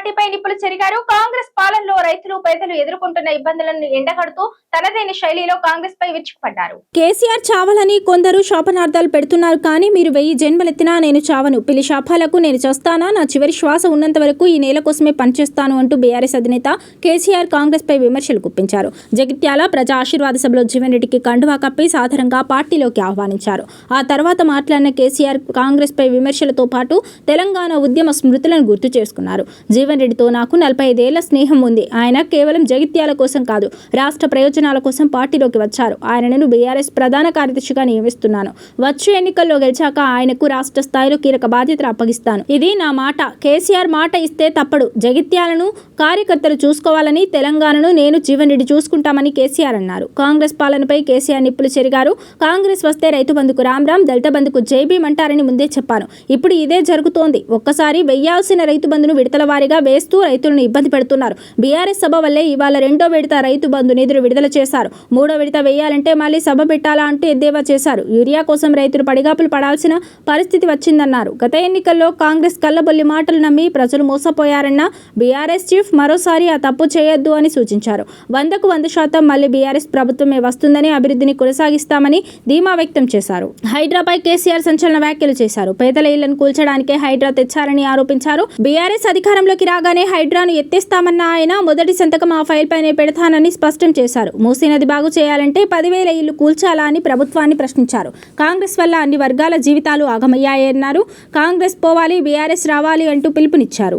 పార్టీపై నిప్పులు చెరిగారు. కాంగ్రెస్ పాలనలో రైతులు పేదలు ఎదుర్కొంటున్న ఇబ్బందులను ఎండగడుతూ తనదైన శైలిలో కాంగ్రెస్ పై విరుచుకుపడ్డారు. కేసీఆర్ చావాలని కొందరు శాపనార్థాలు పెడుతున్నారు. కానీ మీరు 1000 జన్మలెత్తినా నేను చావను, పిల్లి శాపాలకు నేను చేస్తానా, నా చివరి శ్వాస ఉన్నంత వరకు ఈ నేల కోసమే పనిచేస్తాను అంటూ బీఆర్ఎస్ అధినేత కేసీఆర్ కాంగ్రెస్ పై విమర్శలు గుప్పించారు. జగిత్యాల ప్రజా ఆశీర్వాద సభలో జీవన్ రెడ్డికి కండువా కప్పి సాధారణంగా పార్టీలోకి ఆహ్వానించారు. ఆ తర్వాత మాట్లాడిన కేసీఆర్ కాంగ్రెస్ పై విమర్శలతో పాటు తెలంగాణ ఉద్యమ స్మృతులను గుర్తు చేసుకున్నారు. జీవన్ రెడ్డితో నాకు 45 ఏళ్ల స్నేహం ఉంది. ఆయన కేవలం జగిత్యాల కోసం కాదు, రాష్ట్ర ప్రయోజనాల కోసం పార్టీలోకి వచ్చారు. ఆయనను బీఆర్ఎస్ ప్రధాన కార్యదర్శిగా నియమిస్తున్నాను. వచ్చే ఎన్నికల్లో గెలిచాక ఆయనకు రాష్ట్ర స్థాయిలో కీలక బాధ్యతలు అప్పగిస్తాను. ఇది నా మాట. కేసీఆర్ మాట ఇస్తే తప్పడు. జగిత్యాలను కార్యకర్తలు చూసుకోవాలని, తెలంగాణను నేను జీవన్ రెడ్డి చూసుకుంటామని కేసీఆర్ అన్నారు. కాంగ్రెస్ పాలనపై కేసీఆర్ నిప్పులు చెరిగారు. కాంగ్రెస్ వస్తే రైతు బంధుకు రామ్, దళిత బంధుకు జై భీమ్ అంటారని ముందే చెప్పాను. ఇప్పుడు ఇదే జరుగుతోంది. ఒక్కసారి వెయ్యాల్సిన రైతు బంధును విడతల వారీగా వేస్తూ రైతులను ఇబ్బంది పెడుతున్నారు. బీఆర్ఎస్ సభ వల్లే ఇవాళ 2వ విడత రైతు బంధు నిధులు విడుదల చేశారు. 3వ విడత వేయాలంటే మళ్ళీ సభ పెట్టాలా అంటూ ఎద్దేవా చేశారు. యూరియా కోసం రైతులు పడిగాపులు పడాల్సిన పరిస్థితి వచ్చిందన్నారు. గత ఎన్నికల్లో కాంగ్రెస్ కల్లబొల్లి మాటలు నమ్మి ప్రజలు మోసపోయారన్న బీఆర్ఎస్ చీఫ్ మరోసారి ఆ తప్పు చేయొద్దు అని సూచించారు. 100కు 100% మళ్ళీ బీఆర్ఎస్ ప్రభుత్వమే వస్తుందని, అభివృద్ధిని కొనసాగిస్తామని ధీమా వ్యక్తం చేశారు. హైడ్రాపై కేసీఆర్ సంచలన వ్యాఖ్యలు చేశారు. పేదల ఇళ్లను కూల్చడానికే హైడ్రా తెచ్చారని ఆరోపించారు. బీఆర్ఎస్ అధికారంలోకి రాగానే హైడ్రాను ఎత్తేస్తామన్న ఆయన మొదటి సంతకం ఆ ఫైల్ పైనే పెడతానని స్పష్టం చేశారు. మూసీ నది బాగు చేయాలంటే 10,000 ఇళ్లు కూల్చాలా అని ప్రభుత్వాన్ని ప్రశ్నించారు. కాంగ్రెస్ వల్ల అన్ని వర్గాల జీవితాలు ఆగమయ్యాయన్నారు. కాంగ్రెస్ పోవాలి, బీఆర్ఎస్ రావాలి అంటూ పిలుపునిచ్చారు.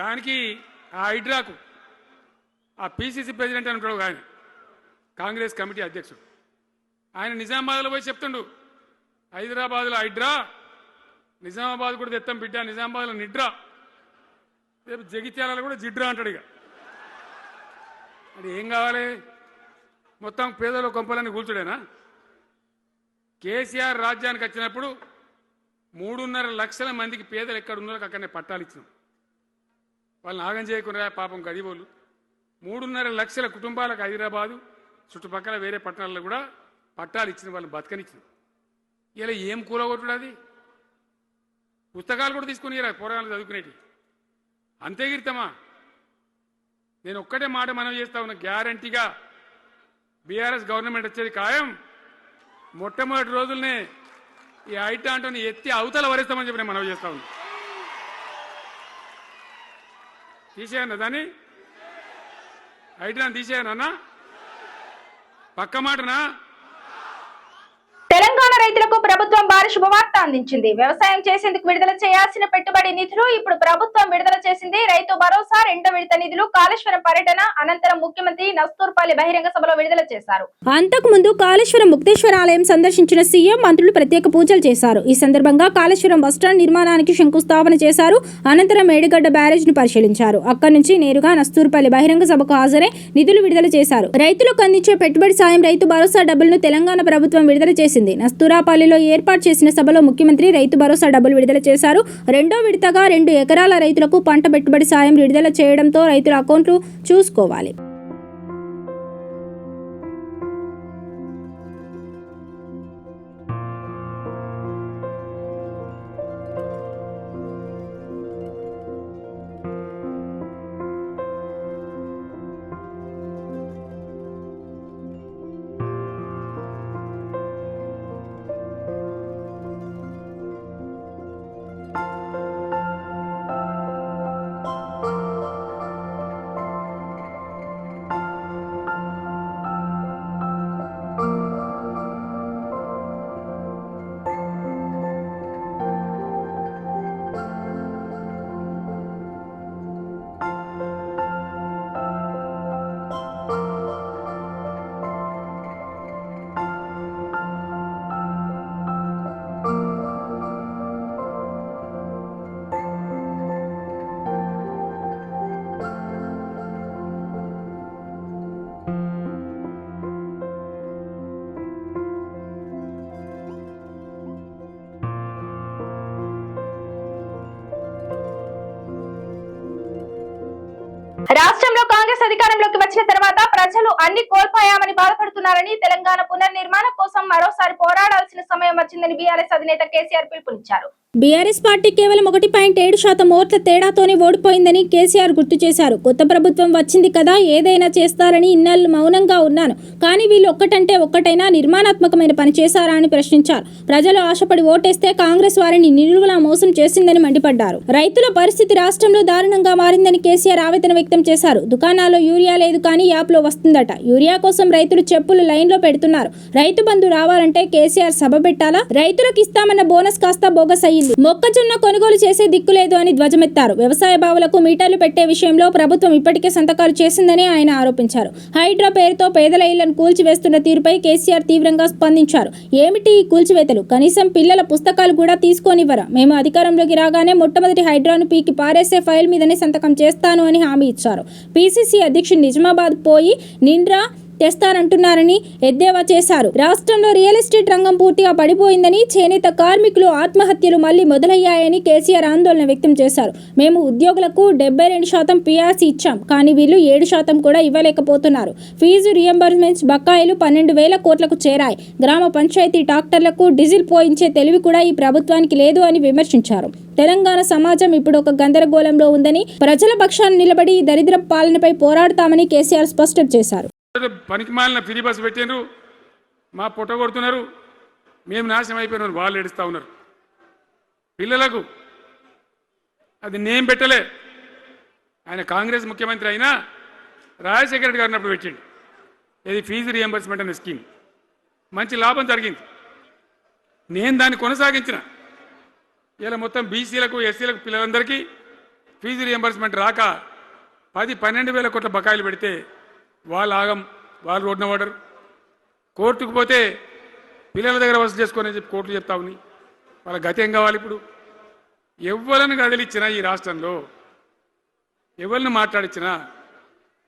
దానికి ఆ హైడ్రాకు ఆ పీసీసీ ప్రెసిడెంట్ అని ఉంటాడు ఆయన, కాంగ్రెస్ కమిటీ అధ్యక్షుడు, ఆయన నిజామాబాద్లో పోయి చెప్తుండు, హైదరాబాద్లో హైడ్రా, నిజామాబాద్ కూడా తెత్తం బిడ్డ, నిజామాబాద్లో నిడ్రా, రేపు జగిత్యాలలో కూడా జిడ్రా అంటాడు. ఇక అది ఏం కావాలి? మొత్తం పేదల కొంపలన్నీ కూల్చుడేనా? కేసీఆర్ రాజ్యానికి వచ్చినప్పుడు 3.5 లక్షల మందికి పేదలు ఎక్కడ ఉన్నారో అక్కడనే పట్టాలు ఇచ్చినాం. వాళ్ళని ఆగం చేయకుండా పాపం గదిబోళ్ళు 3.5 లక్షల కుటుంబాలకు హైదరాబాదు చుట్టుపక్కల వేరే పట్టణాల్లో కూడా పట్టాలు ఇచ్చిన వాళ్ళని బతకనిచ్చిన. ఇలా ఏం కూలగొట్టుడు? అది పుస్తకాలు కూడా తీసుకుని పోరాటాలు చదువుకునేటి అంతే గిరితమా? నేను ఒక్కటే మాట మనం చేస్తా ఉన్నా, గ్యారంటీగా బీఆర్ఎస్ గవర్నమెంట్ వచ్చేది ఖాయం. మొట్టమొదటి రోజులనే ఈ హైడ్రాని ఎత్తి అవతల వరేస్తామని చెప్పి నేను మనం చేస్తా ఉన్నా. తీసేయన్నా దాన్ని, హైడ్రాని తీసేయనన్నా? పక్క మాటనా? తెలంగాణ రైతులకు ప్రభుత్వం భారీ శుభవార్త అందించింది. వ్యవసాయం చేసేందుకు విడుదల చేయాల్సిన పెట్టుబడి నిధులు ఇప్పుడు ప్రభుత్వం విడుదల చేసింది. రైతు భరోసా 2వ విడత నిధులు కాళేశ్వరం పర్యటన అనంతరం ముఖ్యమంత్రి నస్తూర్పల్లి బహిరంగ సభలో విడుదల చేశారు. అంతకుముందు కాళేశ్వరం ముక్తేశ్వర ఆలయం సందర్శించిన సీఎం, మంత్రులు ప్రత్యేక పూజలు చేశారు. ఈ సందర్భంగా కాళేశ్వరం బస్టాండ్ నిర్మాణానికి శంకుస్థాపన చేశారు. అనంతరం మేడిగడ్డ బ్యారేజ్ ను పరిశీలించారు. అక్కడి నుంచి నేరుగా నస్తూర్పల్లి బహిరంగ సభకు హాజరై నిధులు విడుదల చేశారు. రైతులకు అందించే పెట్టుబడి సాయం, రైతు భరోసా డబ్బులను తెలంగాణ ప్రభుత్వం విడుదల చేసింది. నస్తూరాపల్లిలో ఏర్పాటు చేసిన సభలో ముఖ్యమంత్రి రైతు భరోసా డబ్బులు విడుదల చేశారు. 2వ విడతగా 2 ఎకరాల రైతులకు పంట పెట్టుబడి సాయం విడుదల చేయడంతో రైతుల అకౌంట్లు చూసుకోవాలి. రాష్ట్రంలో కాంగ్రెస్ అధికారంలోకి వచ్చిన తర్వాత ప్రజలు అన్ని కోల్పోయామని బాధపడుతున్నారని, తెలంగాణ పునర్నిర్మాణం కోసం మరోసారి పోరాడాల్సిన సమయం వచ్చిందని బీఆర్ఎస్ అధినేత కేసీఆర్ పిలుపునిచ్చారు. బీఆర్ఎస్ పార్టీ కేవలం 1.7% ఓట్ల తేడాతోనే ఓడిపోయిందని కేసీఆర్ గుర్తు చేశారు. కొత్త ప్రభుత్వం వచ్చింది కదా, ఏదైనా చేస్తారని ఇన్నాళ్ళు మౌనంగా ఉన్నాను, కానీ వీళ్ళు ఒక్కటంటే ఒక్కటైనా నిర్మాణాత్మకమైన పని చేశారా అని ప్రశ్నించారు. ప్రజలు ఆశపడి ఓటేస్తే కాంగ్రెస్ వారిని నిలువులా మోసం చేసిందని మండిపడ్డారు. రైతుల పరిస్థితి రాష్ట్రంలో దారుణంగా మారిందని కేసీఆర్ ఆవేదన వ్యక్తం చేశారు. దుకాణాల్లో యూరియా లేదు, కానీ యాప్లో వస్తుందట. యూరియా కోసం రైతులు చెప్పులు లైన్లో పెడుతున్నారు. రైతు బంధు రావాలంటే కేసీఆర్ సభ పెట్టాలా? రైతులకు ఇస్తామన్న బోనస్ కాస్త బోగస్ అయ్యింది. మొక్కజొన్న కొనుగోలు చేసే దిక్కులేదు అని ధ్వజమెత్తారు. వ్యవసాయ బావులకు మీటర్లు పెట్టే విషయంలో ప్రభుత్వం ఇప్పటికే సంతకాలు చేసిందని ఆయన ఆరోపించారు. హైడ్రా పేరుతో పేదల ఇళ్లను కూల్చివేస్తున్న తీరుపై కేసీఆర్ తీవ్రంగా స్పందించారు. ఏమిటి ఈ కూల్చివేతలు? కనీసం పిల్లల పుస్తకాలు కూడా తీసుకోనివ్వరా? మేము అధికారంలోకి రాగానే మొట్టమొదటి హైడ్రాను పీకి పారేసే ఫైల్ మీదనే సంతకం చేస్తాను అని హామీ ఇచ్చారు. పీసీసీ అధ్యక్షుడు నిజామాబాద్ పోయి నిండ్రా తెస్తారంటున్నారని ఎద్దేవా చేశారు. రాష్ట్రంలో రియల్ ఎస్టేట్ రంగం పూర్తిగా పడిపోయిందని, చేనేత కార్మికులు ఆత్మహత్యలు మళ్లీ మొదలయ్యాయని కేసీఆర్ ఆందోళన వ్యక్తం చేశారు. మేము ఉద్యోగులకు 72% పీఆర్సీ ఇచ్చాం, కానీ వీళ్ళు 7% కూడా ఇవ్వలేకపోతున్నారు. ఫీజు రియంబర్స్మెంట్స్ బకాయిలు 12,000 కోట్లకు చేరాయి. గ్రామ పంచాయతీ డాక్టర్లకు డీజిల్ పోయించే తెలివి కూడా ఈ ప్రభుత్వానికి లేదు అని విమర్శించారు. తెలంగాణ సమాజం ఇప్పుడు ఒక గందరగోళంలో ఉందని, ప్రజల పక్షాన నిలబడి ఈ దరిద్ర పాలనపై పోరాడతామని కేసీఆర్ స్పష్టం చేశారు. పనికి మాలిన ఫ్రీ బస్ పెట్టినారు, మా పొట్ట కొడుతున్నారు, మేము నాశనం అయిపోయినారు, వాళ్ళు ఏడుస్తూ ఉన్నారు. పిల్లలకు అది నేను పెట్టలే, ఆయన కాంగ్రెస్ ముఖ్యమంత్రి అయినా రాజశేఖర రెడ్డి గారిని అప్పుడు పెట్టిండు. ఇది ఫీజు రియంబర్స్మెంట్ అనే స్కీమ్ మంచి లాభం జరిగింది. నేను దాన్ని కొనసాగించిన. ఇలా మొత్తం బీసీలకు ఎస్సీలకు పిల్లలందరికీ ఫీజు రియంబర్స్మెంట్ రాక 10-12 కోట్ల బకాయిలు పెడితే వాళ్ళు ఆగం, వాళ్ళు రోడ్డున పడరు. కోర్టుకు పోతే పిల్లల దగ్గర వసూలు చేసుకోని చెప్పి కోర్టులు చెప్తా ఉన్నాయి. వాళ్ళ గతి ఏం కావాలి? ఇప్పుడు ఎవరిని కదిలిచ్చినా ఈ రాష్ట్రంలో ఎవరిని మాట్లాడించినా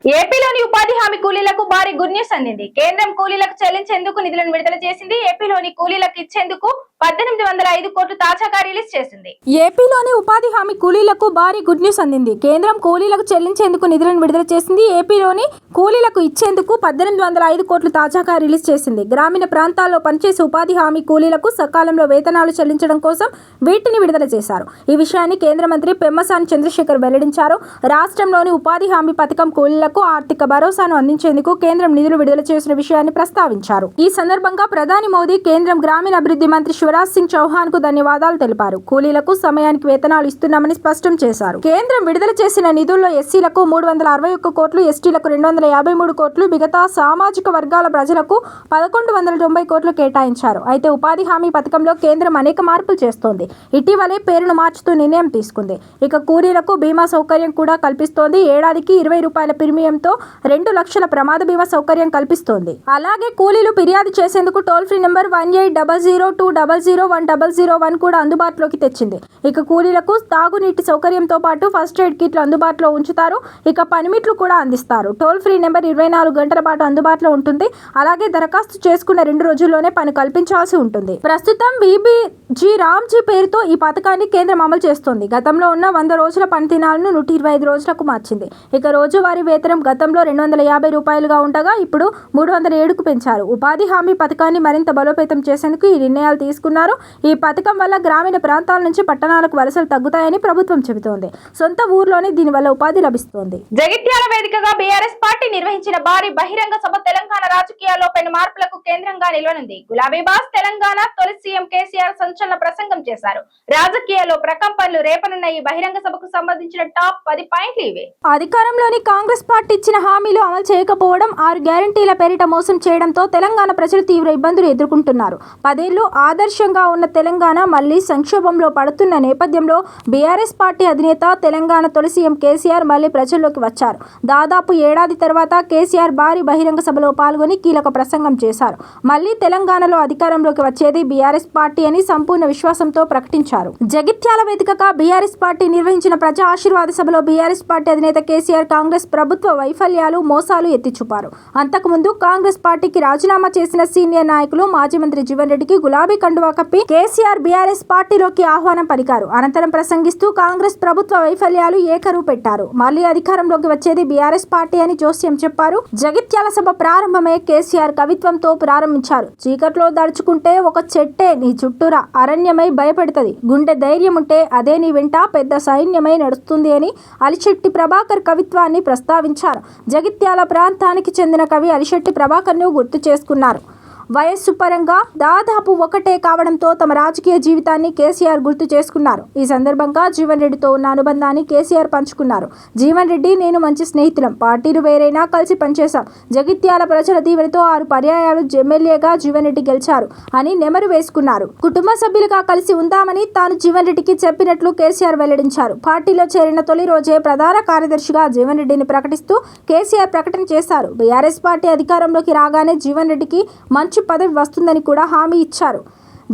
ఏపీలోని ఉపాధి హామీ కూలీలకు భారీ గుడ్ న్యూస్ అందింది. కేంద్రం కూలీలకు చెల్లించేందుకు నిధులను విడుదల చేసింది. ఏపీలోని కూలీలకు ఇచ్చేందుకు 1805 కోట్లు తాజాగా రిలీజ్ చేసింది. ఏపీలోని ఉపాధి హామీ కూలీలకు భారీ గుడ్ న్యూస్ అందింది. కేంద్రం కూలీలకు చెల్లించేందుకు నిధులను విడుదల చేసింది. ఏపీలోని కూలీలకు ఇచ్చేందుకు 1805 కోట్లు తాజాగా రిలీజ్ చేసింది. గ్రామీణ ప్రాంతాల్లో పనిచేసే ఉపాధి హామీ కూలీలకు సకాలంలో వేతనాలు చెల్లించడం కోసం వీటిని విడుదల చేశారు. ఈ విషయాన్ని కేంద్ర మంత్రి పెమ్మసాని చంద్రశేఖర్ వెల్లడించారు. రాష్ట్రంలోని ఉపాధి హామీ పథకం కూలీలకు ఆర్థిక భరోసాను అందించేందుకు కేంద్రం నిధులు విడుదల చేసిన విషయాన్ని ప్రస్తావించారు. ఈ సందర్భంగా ప్రధాని మోదీ కేంద్రం గ్రామీణాభివృద్ధి మంత్రి శివరాజ్ సింగ్ చౌహాన్ కు ధన్యవాదాలు తెలిపారు. కూలీలకు సమయానికి వేతనాలు ఇస్తున్నామని స్పష్టం చేశారు. కేంద్రం విడుదల చేసిన నిధుల్లో ఎస్సీలకు 361 కోట్లు, ఎస్టీలకు 253 కోట్లు, మిగతా సామాజిక వర్గాల ప్రజలకు 1190 కోట్లు కేటాయించారు. అయితే ఉపాధి హామీ పథకంలో కేంద్రం అనేక మార్పులు చేస్తోంది. ఇటీవలే పేరును మార్చుతూ నిర్ణయం తీసుకుంది. ఇక కూలీలకు బీమా సౌకర్యం కూడా కల్పిస్తోంది. ఏడాదికి 20 రూపాయల ప్రీమియంతో 2 లక్షల ప్రమాద బీమా సౌకర్యం కల్పిస్తోంది. అలాగే కూలీలు ఫిర్యాదు చేసేందుకు టోల్ ఫ్రీ నెంబర్ 1800200101 కూడా అందుబాటులోకి తెచ్చింది. ఇక కూలీలకు తాగునీటి సౌకర్యంతో పాటు ఫస్ట్ ఎయిడ్ కిట్లు అందుబాటులో ఉంచుతారు. ఇక పనిమిట్లు కూడా అందిస్తారు. టోల్ ఫ్రీ నెంబర్ 24 గంటల పాటు అందుబాటులో ఉంటుంది. అలాగే దరఖాస్తు చేసుకున్న 2 రోజుల్లోనే పని కల్పించాల్సి ఉంటుంది. ప్రస్తుతం వీబీజీ రామ్జీ పేరుతో ఈ పథకాన్ని కేంద్రం అమలు చేస్తోంది. గతంలో ఉన్న 100 రోజుల పని దినాలను 125 రోజులకు మార్చింది. ఇక రోజువారీ వేతనం గతంలో 250 రూపాయలుగా ఉండగా ఇప్పుడు 307కు పెంచారు. ఉపాధి హామీ పథకాన్ని మరింత బలోపేతం చేసేందుకు ఈ నిర్ణయాలు తీసుకున్నారు. ఈ పథకం వల్ల గ్రామీణ ప్రాంతాల నుంచి పట్టణాలకు వలసలు తగ్గుతాయని ప్రభుత్వం చెబుతోంది. సొంత ఊర్లోనే దీనివల్ల ఉపాధి లభిస్తోంది. జగిత్యాల వేదికగా బీఆర్ఎస్ పార్టీ నిర్వహించిన భారీ బహిరంగ సభ తెలంగాణ రాజకీయాల్లో పెను మార్పులకు కేంద్రంగా నిలవనుంది. గులాబీ బాస్ తెలంగాణ తొలి సీఎం కేసీఆర్ సంచలన ప్రసంగం చేశారు. రాజకీయాల్లో ప్రకంపనలు రేపనున్న ఈ బహిరంగ సభకు సంబంధించిన టాప్ 10 పాయింట్లు ఇవే. అధికారంలోని కాంగ్రెస్ పార్టీ ఇచ్చిన హామీలు అమలు చేయకపోవడం, 6 గ్యారంటీల పేరిట మోసం చేయడంతో తెలంగాణ ప్రజలు తీవ్ర ఇబ్బందులు ఎదుర్కొంటున్నారు. 10 ఏళ్లు ఆదర్శంగా ఉన్న తెలంగాణ మళ్లీ సంక్షోభంలో పడుతున్న నేపథ్యంలో బీఆర్ఎస్ పార్టీ అధినేత తెలంగాణ తొలి సీఎం కేసీఆర్ మళ్లీ ప్రజల్లోకి వచ్చారు. దాదాపు ఏడాది తర్వాత కేసీఆర్ భారీ బహిరంగ సభలో పాల్గొని కీలక ప్రసంగం చేశారు. మళ్లీ తెలంగాణలో అధికారంలోకి వచ్చేది బీఆర్ఎస్ పార్టీ అని సంపూర్ణ విశ్వాసంతో ప్రకటించారు. జగిత్యాల వేదికగా బీఆర్ఎస్ పార్టీ నిర్వహించిన ప్రజా ఆశీర్వాద సభలో బీఆర్ఎస్ పార్టీ అధినేత కేసీఆర్ కాంగ్రెస్ ప్రభుత్వ వైఫల్యాలు, మోసాలు ఎత్తిచూపారు. అంతకుముందు కాంగ్రెస్ పార్టీకి రాజీనామా చేసిన సీనియర్ నాయకులు మాజీ మంత్రి జీవన్ రెడ్డికి గులాబీ కండువా కండువా కప్పి కేసీఆర్ బీఆర్ఎస్ పార్టీలోకి ఆహ్వానం పలికారు. అనంతరం ప్రసంగిస్తూ కాంగ్రెస్ ప్రభుత్వ వైఫల్యాలు ఏకరువు పెట్టారు. మళ్లీ అధికారంలోకి వచ్చేది బీఆర్ఎస్ పార్టీ అని జోస్యం చెప్పారు. జగిత్యాల సభ ప్రారంభమే కేసీఆర్ కవిత్వంతో ప్రారంభించారు. చీకట్లో దడుచుకుంటే ఒక చెట్టే నీ చుట్టూరా అరణ్యమై భయపెడుతుంది. గుండె ధైర్యం ఉంటే అదే నీ వెంట పెద్ద సైన్యమై నడుస్తుంది అని అలిశెట్టి ప్రభాకర్ కవిత్వాన్ని ప్రస్తావించారు. జగిత్యాల ప్రాంతానికి చెందిన కవి అలిశెట్టి ప్రభాకర్ను గుర్తు చేసుకున్నారు. వయస్సు పరంగా దాదాపు ఒకటే కావడంతో తమ రాజకీయ జీవితాన్ని కేసీఆర్ గుర్తు చేసుకున్నారు. ఈ సందర్భంగా జీవన్ రెడ్డితో ఉన్న అనుబంధాన్ని కేసీఆర్ పంచుకున్నారు. జీవన్ రెడ్డి, నేను మంచి స్నేహితులం. పార్టీలు వేరైనా కలిసి పనిచేశాం. జగిత్యాల ప్రజల దీవెనతో 6 పర్యాయాలు ఎమ్మెల్యేగా జీవన్ రెడ్డి గెలిచారు అని నెమరు వేసుకున్నారు. కుటుంబ సభ్యులుగా కలిసి ఉందామని తాను జీవన్ రెడ్డికి చెప్పినట్లు కేసీఆర్ వెల్లడించారు. పార్టీలో చేరిన తొలి రోజే ప్రధాన కార్యదర్శిగా జీవన్ రెడ్డిని ప్రకటిస్తూ కేసీఆర్ ప్రకటన చేశారు. బీఆర్ఎస్ పార్టీ అధికారంలోకి రాగానే జీవన్ రెడ్డికి మంచి పదవి వస్తుందని కూడా హామీ ఇచ్చారు.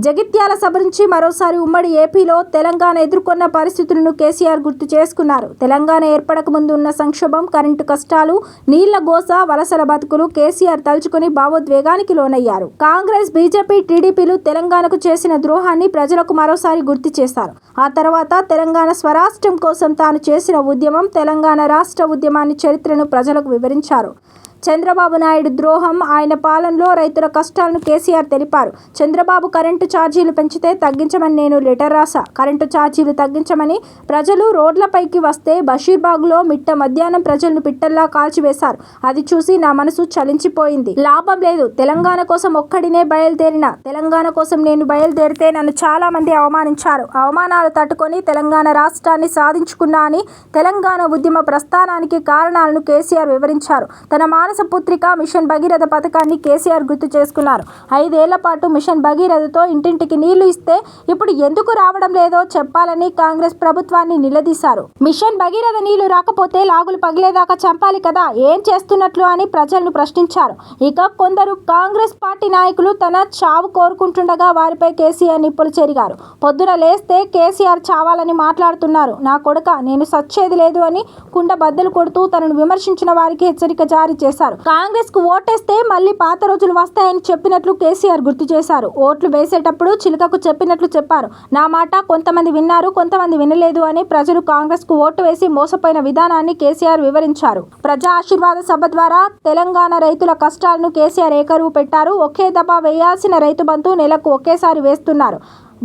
జగిత్యాల సభ నుంచి మరోసారి ఉమ్మడి ఏపీలో తెలంగాణ ఎదుర్కొన్న పరిస్థితులను కేసీఆర్ గుర్తు చేసుకున్నారు. తెలంగాణ ఏర్పడక ముందు ఉన్న సంక్షోభం, కరెంటు కష్టాలు, నీళ్ల గోస, వలసల బతుకులు కేసీఆర్ తలుచుకుని భావోద్వేగానికి లోనయ్యారు. కాంగ్రెస్, బీజేపీ, టీడీపీలు తెలంగాణకు చేసిన ద్రోహాన్ని ప్రజలకు మరోసారి గుర్తు చేశారు. ఆ తర్వాత తెలంగాణ స్వరాష్ట్రం కోసం తాను చేసిన ఉద్యమం, తెలంగాణ రాష్ట్ర ఉద్యమాన్ని చరిత్రను ప్రజలకు వివరించారు. చంద్రబాబు నాయుడు ద్రోహం, ఆయన పాలనలో రైతుల కష్టాలను కేసీఆర్ తెలిపారు. చంద్రబాబు కరెంటు ఛార్జీలు పెంచితే తగ్గించమని నేను లెటర్ రాసా. కరెంటు ఛార్జీలు తగ్గించమని ప్రజలు రోడ్లపైకి వస్తే బషీర్బాగ్లో మిట్ట మధ్యాహ్నం ప్రజలను పిట్టల్లా కాల్చివేశారు. అది చూసి నా మనసు చలించిపోయింది. లాభం లేదు. తెలంగాణ కోసం ఒక్కడినే బయలుదేరిన. తెలంగాణ కోసం నేను బయలుదేరితే నన్ను చాలా మంది అవమానించారు. అవమానాలు తట్టుకొని తెలంగాణ రాష్ట్రాన్ని సాధించుకున్నా అని తెలంగాణ ఉద్యమ ప్రస్థానానికి కారణాలను కేసీఆర్ వివరించారు. తన పుత్రిక మిషన్ భగీరథ పథకాన్ని కేసీఆర్ గుర్తు చేసుకున్నారు. 5 ఏళ్ల పాటు మిషన్ భగీరథతో ఇంటింటికి నీళ్లు ఇస్తే ఇప్పుడు ఎందుకు రావడం లేదో చెప్పాలని కాంగ్రెస్ ప్రభుత్వాన్ని నిలదీశారు. మిషన్ భగీరథ నీళ్లు రాకపోతే లాగులు పగిలేదాకా చంపాలి కదా, ఏం చేస్తున్నట్లు అని ప్రజలను ప్రశ్నించారు. ఇక కొందరు కాంగ్రెస్ పార్టీ నాయకులు తన చావు కోరుకుంటుండగా వారిపై కేసీఆర్ నిప్పులు చెరిగారు. పొద్దున లేస్తే కేసీఆర్ చావాలని మాట్లాడుతున్నారు. నా కొడుక, నేను సచ్చేది లేదు అని కుండ బద్దలు కొడుతూ తనను విమర్శించిన వారికి హెచ్చరిక జారీ చేశారు. కాంగ్రెస్ కు ఓటేస్తే మళ్లీ పాత రోజులు వస్తాయని చెప్పినట్లు కేసీఆర్ గుర్తు చేశారు. ఓట్లు వేసేటప్పుడు చిలుకకు చెప్పినట్లు చెప్పారు. నా మాట కొంతమంది విన్నారు, కొంతమంది వినలేదు అని ప్రజలు కాంగ్రెస్ కు ఓటు వేసి మోసపోయిన విధానాన్ని కేసీఆర్ వివరించారు. ప్రజా ఆశీర్వాద సభ ద్వారా తెలంగాణ రైతుల కష్టాలను కేసీఆర్ ఏకరువు పెట్టారు. ఒకే దఫా వేయాల్సిన రైతు బంధు నెలకు ఒకేసారి వేస్తున్నారు.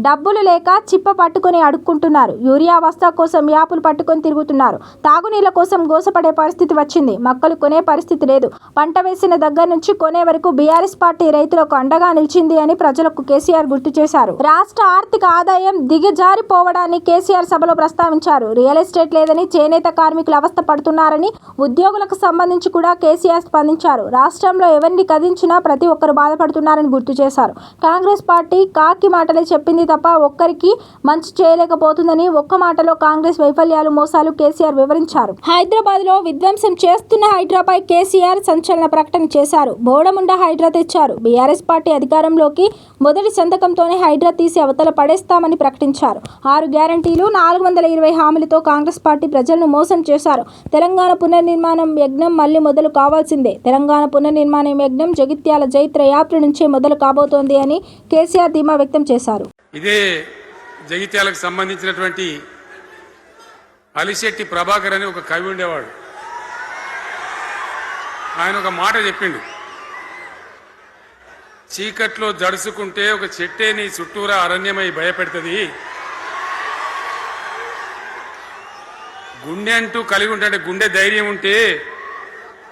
డబ్బులు లేక చిప్ప పట్టుకొని అడుక్కుంటున్నారు. యూరియా బస్తా కోసం యాపులు పట్టుకొని తిరుగుతున్నారు. తాగునీళ్ల కోసం గోసపడే పరిస్థితి వచ్చింది. మొక్కలు కొనే పరిస్థితి లేదు. పంట వేసిన దగ్గర నుంచి కొనే వరకు బీఆర్ఎస్ పార్టీ రైతులకు అండగా నిలిచింది అని ప్రజలకు కేసీఆర్ గుర్తు చేశారు. రాష్ట్ర ఆర్థిక ఆదాయం దిగజారిపోవడాన్ని కేసీఆర్ సభలో ప్రస్తావించారు. రియల్ ఎస్టేట్ లేదని చేనేత కార్మికులు అవస్థ పడుతున్నారని, ఉద్యోగులకు సంబంధించి కూడా కేసీఆర్ స్పందించారు. రాష్ట్రంలో ఎవరిని కదించినా ప్రతి ఒక్కరు బాధపడుతున్నారని గుర్తు చేశారు. కాంగ్రెస్ పార్టీ కాకి మాటలే చెప్పింది తప్ప ఒక్కరికి మంచి చేయలేకపోతుందని ఒక్క మాటలో కాంగ్రెస్ వైఫల్యాలు, మోసాలు కేసీఆర్ వివరించారు. హైదరాబాద్ లో విధ్వంసం చేస్తున్న హైడ్రాపై కేసీఆర్ సంచలన ప్రకటన చేశారు. బోడముండ హైడ్రా తెచ్చారు. బీఆర్ఎస్ పార్టీ అధికారంలోకి మొదటి సంతకంతోనే హైడ్రా తీసి అవతల పడేస్తామని ప్రకటించారు. 6 గ్యారంటీలు, 420 హామీలతో కాంగ్రెస్ పార్టీ ప్రజలను మోసం చేశారు. తెలంగాణ పునర్నిర్మాణం యజ్ఞం మళ్లీ మొదలు కావాల్సిందే. తెలంగాణ పునర్నిర్మాణం యజ్ఞం జగిత్యాల జైత్ర యాత్ర నుంచే మొదలు కాబోతోంది అని కేసీఆర్ ధీమా వ్యక్తం చేశారు. ఇదే జగిత్యాలకు సంబంధించినటువంటి అలిశెట్టి ప్రభాకర్ అని ఒక కవి ఉండేవాడు. ఆయన ఒక మాట చెప్పిండు. చీకట్లో జడుసుకుంటే ఒక చెట్టే నీ చుట్టూరా అరణ్యమై భయపెడుతుంది. గుండె అంటూ కలిగి ఉంటే, గుండె ధైర్యం ఉంటే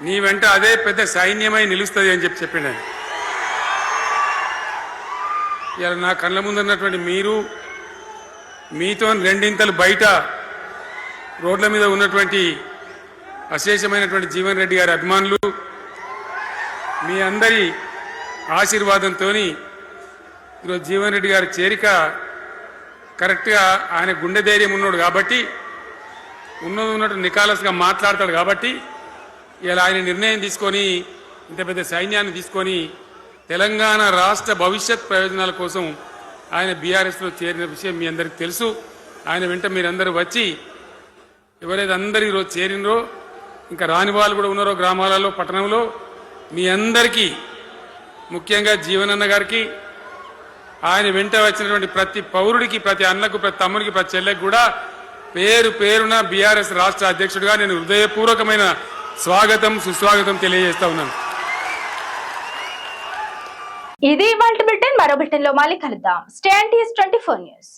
నీ వెంట అదే పెద్ద సైన్యమై నిలుస్తుంది అని చెప్పిండు ఆయన. ఇలా నా కళ్ళ ముందున్నటువంటి మీరు, మీతో 2 ఇంతలు బయట రోడ్ల మీద ఉన్నటువంటి అశేషమైనటువంటి జీవన్ రెడ్డి గారి అభిమానులు, మీ అందరి ఆశీర్వాదంతో ఈరోజు జీవన్ రెడ్డి గారి చేరిక కరెక్ట్గా ఆయన గుండె ధైర్యం ఉన్నాడు కాబట్టి, ఉన్నట్టు నికాలస్గా మాట్లాడతాడు కాబట్టి ఇలా ఆయన నిర్ణయం తీసుకొని ఇంత పెద్ద సైన్యాన్ని తీసుకొని తెలంగాణ రాష్ట్ర భవిష్యత్ ప్రయోజనాల కోసం ఆయన బీఆర్ఎస్లో చేరిన విషయం మీ అందరికీ తెలుసు. ఆయన వెంట మీరందరూ వచ్చి ఎవరైతే అందరూ ఈరోజు చేరినరో, ఇంకా రాని వాళ్ళు కూడా ఉన్నారో గ్రామాలలో, పట్టణంలో, మీ అందరికీ ముఖ్యంగా జీవనన్న గారికి, ఆయన వెంట వచ్చినటువంటి ప్రతి పౌరుడికి, ప్రతి అన్నకు, ప్రతి తమ్ముడికి, ప్రతి చెల్లెకి కూడా పేరు పేరున బీఆర్ఎస్ రాష్ట్ర అధ్యక్షుడిగా నేను హృదయపూర్వకమైన స్వాగతం, సుస్వాగతం తెలియజేస్తా ఉన్నాను. ఇది ఇవాల్టి బులెటిన్. మరో బులెటిన్ లో మళ్ళీ కలుద్దాం. స్టే అండ్ టీస్ 24 న్యూస్.